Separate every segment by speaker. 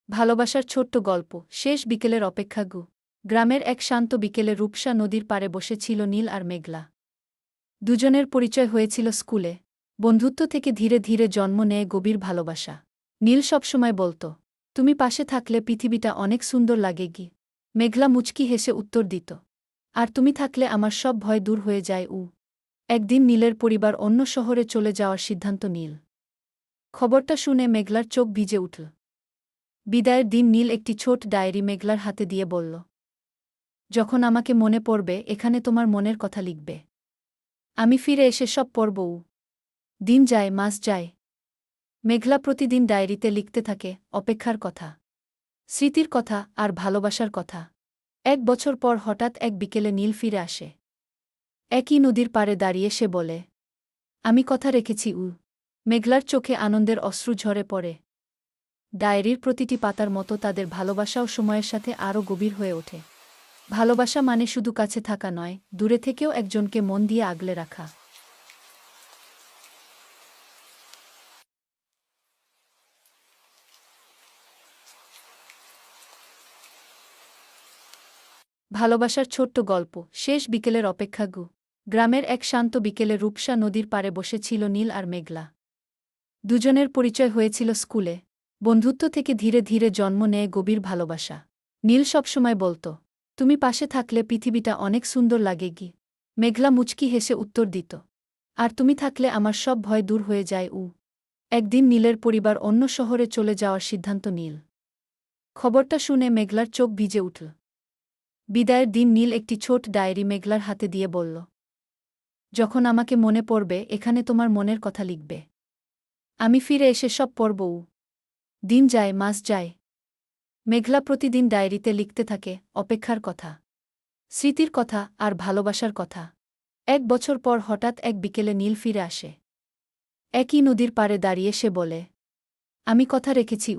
Speaker 1: ভালোবাসার ছোট্ট গল্প শেষ বিকেলের অপেক্ষা গ্রামের এক শান্ত বিকেলে রূপসা নদীর পাড়ে বসেছিল নীল আর মেঘলা। দুজনের পরিচয় হয়েছিল স্কুলে। বন্ধুত্ব থেকে ধীরে ধীরে জন্ম নেয় গভীর ভালোবাসা। নীল সবসময় বলত, তুমি পাশে থাকলে পৃথিবীটা অনেক সুন্দর লাগে। মেঘলা মুচকি হেসে উত্তর দিত, আর তুমি থাকলে আমার সব ভয় দূর হয়ে যায়। একদিন নীলের পরিবার অন্য শহরে চলে যাওয়ার সিদ্ধান্ত নিল। খবরটা শুনে মেঘলার চোখ ভিজে উঠল। বিদায়ের দিন নীল একটি ছোট ডায়েরি মেঘলার হাতে দিয়ে বলল, যখন আমাকে মনে পড়বে এখানে তোমার মনের কথা লিখবে। আমি ফিরে এসে সব পড়ব। দিন যায়, মাস যায়। মেঘলা প্রতিদিন ডায়েরিতে লিখতে থাকে অপেক্ষার কথা, স্মৃতির কথা আর ভালোবাসার কথা। 1 বছর পর হঠাৎ এক বিকেলে নীল ফিরে আসে। একই নদীর পাড়ে দাঁড়িয়ে সে বলে, আমি কথা রেখেছি। মেঘলার চোখে আনন্দের অশ্রু ঝরে পড়ে। ডায়েরির প্রতিটি পাতার মতো তাদের ভালোবাসাও সময়ের সাথে আরও গভীর হয়ে ওঠে। ভালোবাসা মানে শুধু কাছে থাকা নয়, দূরে থেকেও একজনকে মন দিয়ে আগলে রাখা। ভালোবাসার ছোট্ট গল্প শেষ বিকেলের অপেক্ষা গ্রামের এক শান্ত বিকেলে রূপসা নদীর পাড়ে বসেছিল নীল আর মেঘলা। দুজনের পরিচয় হয়েছিল স্কুলে। বন্ধুত্ব থেকে ধীরে ধীরে জন্ম নেয় গভীর ভালোবাসা। নীল সবসময় বলত, তুমি পাশে থাকলে পৃথিবীটা অনেক সুন্দর লাগে। মেঘলা মুচকি হেসে উত্তর দিত, আর তুমি থাকলে আমার সব ভয় দূর হয়ে যায়। একদিন নীলের পরিবার অন্য শহরে চলে যাওয়ার সিদ্ধান্ত নিল। খবরটা শুনে মেঘলার চোখ ভিজে উঠল। বিদায়ের দিন নীল একটি ছোট ডায়েরি মেঘলার হাতে দিয়ে বলল, যখন আমাকে মনে পড়বে এখানে তোমার মনের কথা লিখবে। আমি ফিরে এসে সব পড়ব। দিন যায়, মাস যায়। মেঘলা প্রতিদিন ডায়েরিতে লিখতে থাকে অপেক্ষার কথা, স্মৃতির কথা আর ভালোবাসার কথা। 1 বছর পর হঠাৎ এক বিকেলে নীল ফিরে আসে। একই নদীর পাড়ে দাঁড়িয়ে সে বলে, আমি কথা রেখেছি।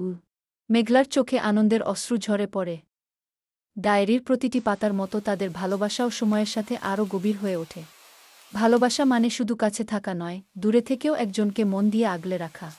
Speaker 1: মেঘলার চোখে আনন্দের অশ্রু ঝরে পড়ে। ডায়েরির প্রতিটি পাতার মতো তাদের ভালোবাসাও সময়ের সাথে আরও গভীর হয়ে ওঠে। ভালোবাসা মানে শুধু কাছে থাকা নয়, দূরে থেকেও একজনকে মন দিয়ে আগলে রাখা।